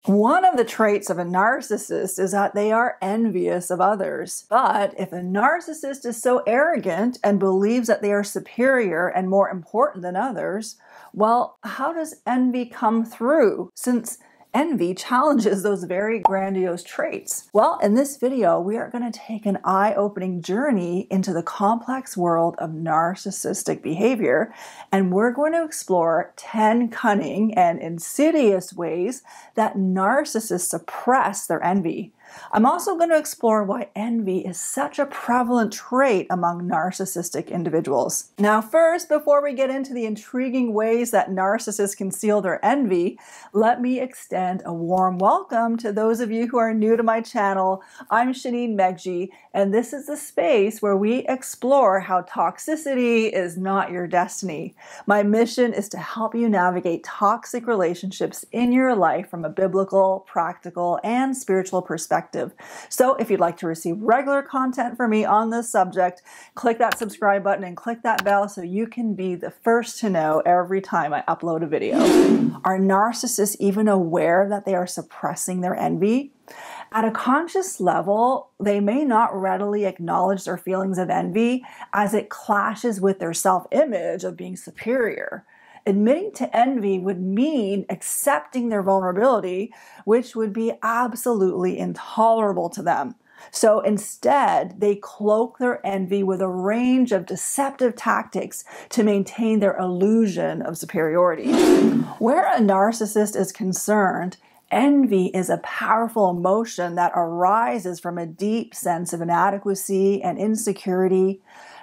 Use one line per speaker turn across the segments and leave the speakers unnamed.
One of the traits of a narcissist is that they are envious of others. But if a narcissist is so arrogant and believes that they are superior and more important than others, well, how does envy come through, since envy challenges those very grandiose traits? Well, in this video, we are going to take an eye-opening journey into the complex world of narcissistic behavior, and we're going to explore 10 cunning and insidious ways that narcissists suppress their envy. I'm also going to explore why envy is such a prevalent trait among narcissistic individuals. Now, first, before we get into the intriguing ways that narcissists conceal their envy, let me extend a warm welcome to those of you who are new to my channel. I'm Shaneen Megji, and this is the space where we explore how toxicity is not your destiny. My mission is to help you navigate toxic relationships in your life from a biblical, practical, and spiritual perspective. So if you'd like to receive regular content from me on this subject, click that subscribe button and click that bell so you can be the first to know every time I upload a video. Are narcissists even aware that they are suppressing their envy? At a conscious level, they may not readily acknowledge their feelings of envy as it clashes with their self-image of being superior. Admitting to envy would mean accepting their vulnerability, which would be absolutely intolerable to them. So instead, they cloak their envy with a range of deceptive tactics to maintain their illusion of superiority. Where a narcissist is concerned, envy is a powerful emotion that arises from a deep sense of inadequacy and insecurity.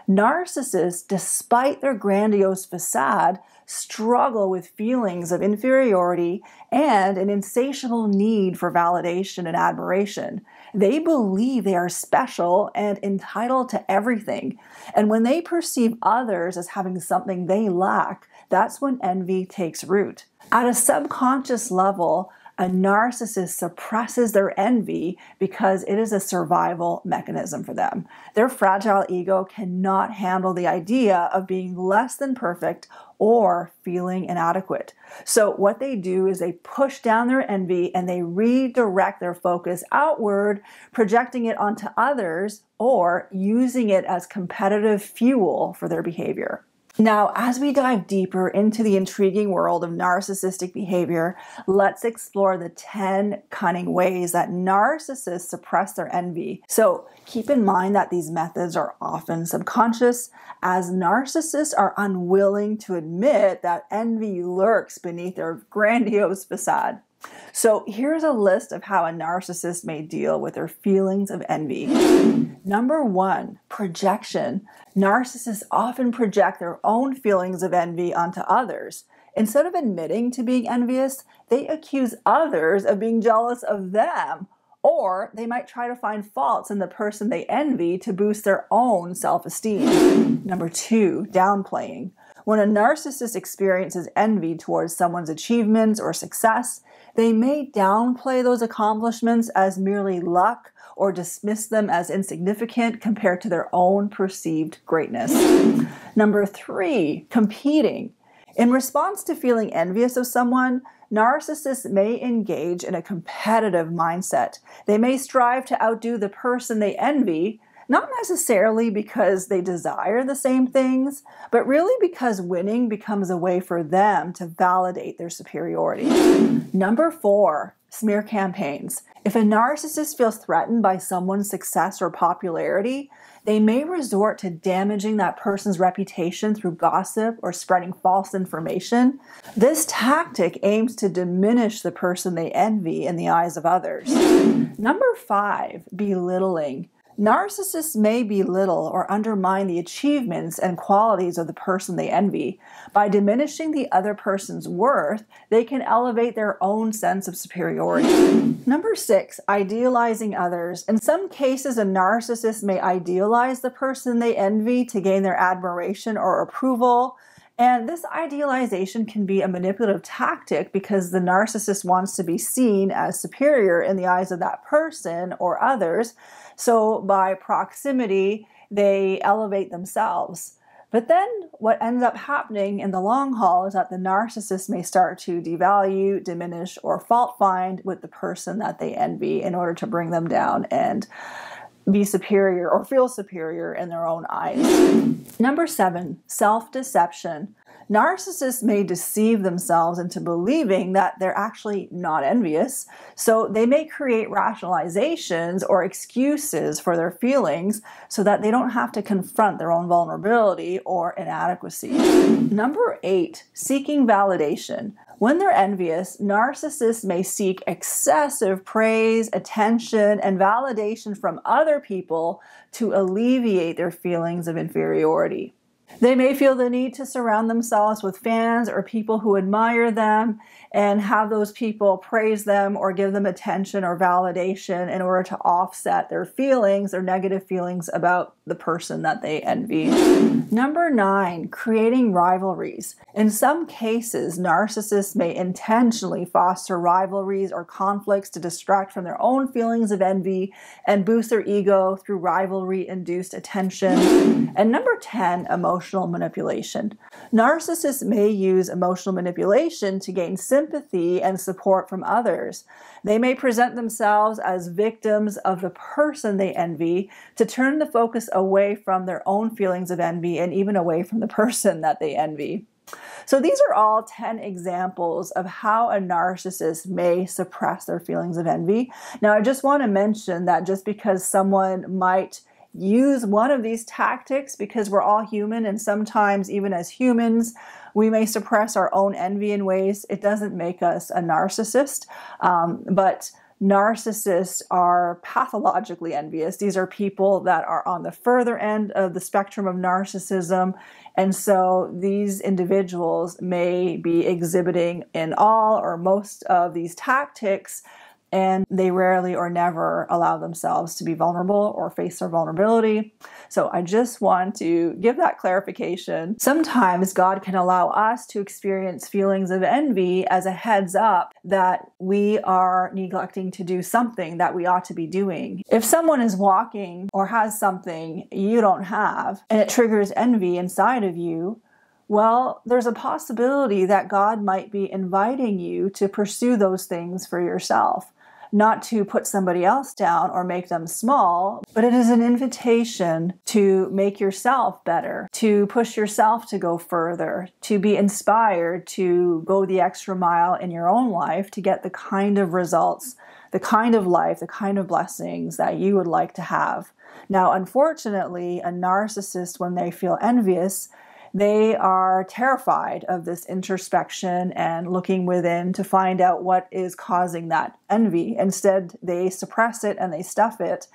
Narcissists, despite their grandiose facade, struggle with feelings of inferiority and an insatiable need for validation and admiration. They believe they are special and entitled to everything. And when they perceive others as having something they lack, that's when envy takes root. At a subconscious level, a narcissist suppresses their envy because it is a survival mechanism for them. Their fragile ego cannot handle the idea of being less than perfect or feeling inadequate. So what they do is they push down their envy and they redirect their focus outward, projecting it onto others or using it as competitive fuel for their behavior. Now, as we dive deeper into the intriguing world of narcissistic behavior, let's explore the 10 cunning ways that narcissists suppress their envy. So keep in mind that these methods are often subconscious, as narcissists are unwilling to admit that envy lurks beneath their grandiose facade. So here's a list of how a narcissist may deal with their feelings of envy. Number 1, projection. Narcissists often project their own feelings of envy onto others. Instead of admitting to being envious, they accuse others of being jealous of them, or they might try to find faults in the person they envy to boost their own self-esteem. Number 2, downplaying. When a narcissist experiences envy towards someone's achievements or success, they may downplay those accomplishments as merely luck or dismiss them as insignificant compared to their own perceived greatness. Number 3, competing. In response to feeling envious of someone, narcissists may engage in a competitive mindset. They may strive to outdo the person they envy, not necessarily because they desire the same things, but really because winning becomes a way for them to validate their superiority. Number 4, smear campaigns. If a narcissist feels threatened by someone's success or popularity, they may resort to damaging that person's reputation through gossip or spreading false information. This tactic aims to diminish the person they envy in the eyes of others. Number 5, belittling. Narcissists may belittle or undermine the achievements and qualities of the person they envy. By diminishing the other person's worth, they can elevate their own sense of superiority. Number 6, idealizing others. In some cases, a narcissist may idealize the person they envy to gain their admiration or approval. And this idealization can be a manipulative tactic because the narcissist wants to be seen as superior in the eyes of that person or others. So by proximity, they elevate themselves. But then what ends up happening in the long haul is that the narcissist may start to devalue, diminish, or fault find with the person that they envy in order to bring them down and be superior or feel superior in their own eyes. Number 7, self-deception. Narcissists may deceive themselves into believing that they're actually not envious, so they may create rationalizations or excuses for their feelings so that they don't have to confront their own vulnerability or inadequacy. Number 8, seeking validation. When they're envious, narcissists may seek excessive praise, attention, and validation from other people to alleviate their feelings of inferiority. They may feel the need to surround themselves with fans or people who admire them and have those people praise them or give them attention or validation in order to offset their feelings or negative feelings about the person that they envy. Number 9, creating rivalries. In some cases, narcissists may intentionally foster rivalries or conflicts to distract from their own feelings of envy and boost their ego through rivalry-induced attention. And number 10, emotional manipulation. Narcissists may use emotional manipulation to gain sympathy and support from others. They may present themselves as victims of the person they envy to turn the focus away from their own feelings of envy and even away from the person that they envy. So these are all 10 examples of how a narcissist may suppress their feelings of envy. Now, I just want to mention that just because someone might use one of these tactics, because we're all human, and sometimes even as humans, we may suppress our own envy in ways, it doesn't make us a narcissist. But narcissists are pathologically envious. These are people that are on the further end of the spectrum of narcissism. And so these individuals may be exhibiting in all or most of these tactics, and they rarely or never allow themselves to be vulnerable or face their vulnerability. So I just want to give that clarification. Sometimes God can allow us to experience feelings of envy as a heads up that we are neglecting to do something that we ought to be doing. If someone is walking or has something you don't have and it triggers envy inside of you, well, there's a possibility that God might be inviting you to pursue those things for yourself. Not to put somebody else down or make them small, but it is an invitation to make yourself better, to push yourself to go further, to be inspired to go the extra mile in your own life to get the kind of results, the kind of life, the kind of blessings that you would like to have. Now, unfortunately, a narcissist, when they feel envious, they are terrified of this introspection and looking within to find out what is causing that envy. Instead, they suppress it and they stuff it,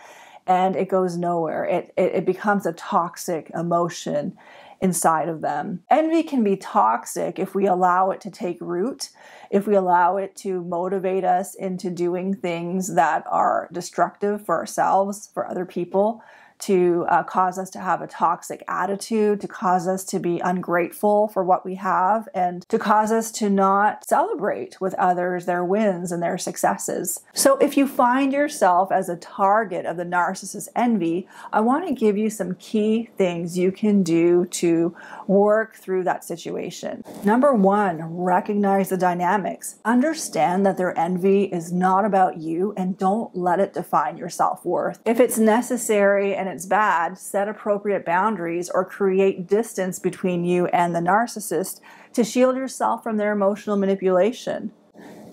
and it goes nowhere. It becomes a toxic emotion inside of them. Envy can be toxic if we allow it to take root, if we allow it to motivate us into doing things that are destructive for ourselves, for other people, to cause us to have a toxic attitude, to cause us to be ungrateful for what we have, and to cause us to not celebrate with others their wins and their successes. So if you find yourself as a target of the narcissist's envy, I want to give you some key things you can do to work through that situation. Number 1, recognize the dynamics. Understand that their envy is not about you, and don't let it define your self-worth. If it's necessary and it's bad, set appropriate boundaries or create distance between you and the narcissist to shield yourself from their emotional manipulation.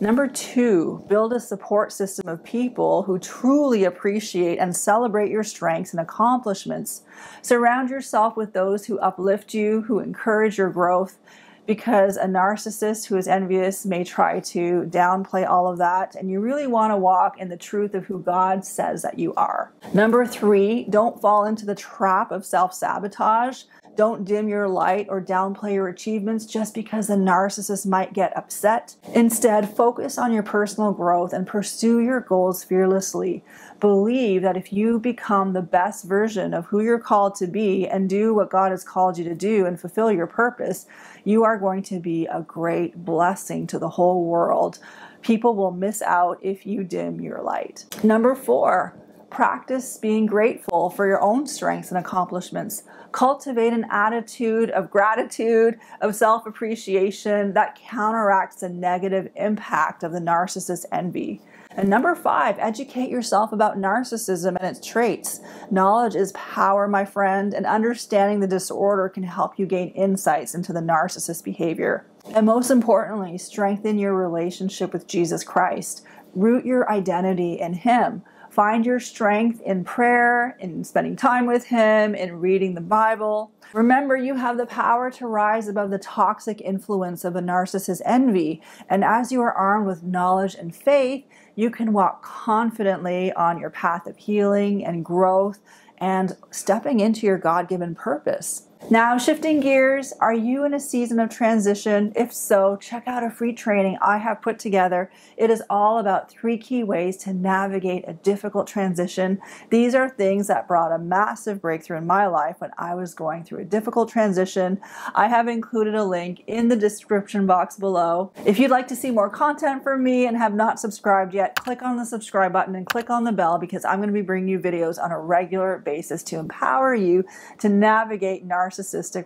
Number 2, build a support system of people who truly appreciate and celebrate your strengths and accomplishments. Surround yourself with those who uplift you, who encourage your growth, because a narcissist who is envious may try to downplay all of that, and you really want to walk in the truth of who God says that you are. Number 3, don't fall into the trap of self-sabotage. Don't dim your light or downplay your achievements just because the narcissist might get upset. Instead, focus on your personal growth and pursue your goals fearlessly. Believe that if you become the best version of who you're called to be and do what God has called you to do and fulfill your purpose, you are going to be a great blessing to the whole world. People will miss out if you dim your light. Number 4, Practice being grateful for your own strengths and accomplishments. Cultivate an attitude of gratitude, of self-appreciation that counteracts the negative impact of the narcissist's envy. And number 5, educate yourself about narcissism and its traits. Knowledge is power, my friend, and understanding the disorder can help you gain insights into the narcissist behavior. And most importantly, strengthen your relationship with Jesus Christ. Root your identity in Him. Find your strength in prayer, in spending time with Him, in reading the Bible. Remember, you have the power to rise above the toxic influence of a narcissist's envy. And as you are armed with knowledge and faith, you can walk confidently on your path of healing and growth and stepping into your God-given purpose. Now, shifting gears, are you in a season of transition? If so, check out a free training I have put together. It is all about 3 key ways to navigate a difficult transition. These are things that brought a massive breakthrough in my life when I was going through a difficult transition. I have included a link in the description box below. If you'd like to see more content from me and have not subscribed yet, click on the subscribe button and click on the bell, because I'm going to be bringing you videos on a regular basis to empower you to navigate narcissistic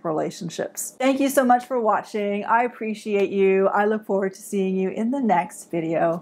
relationships. Thank you so much for watching. I appreciate you. I look forward to seeing you in the next video.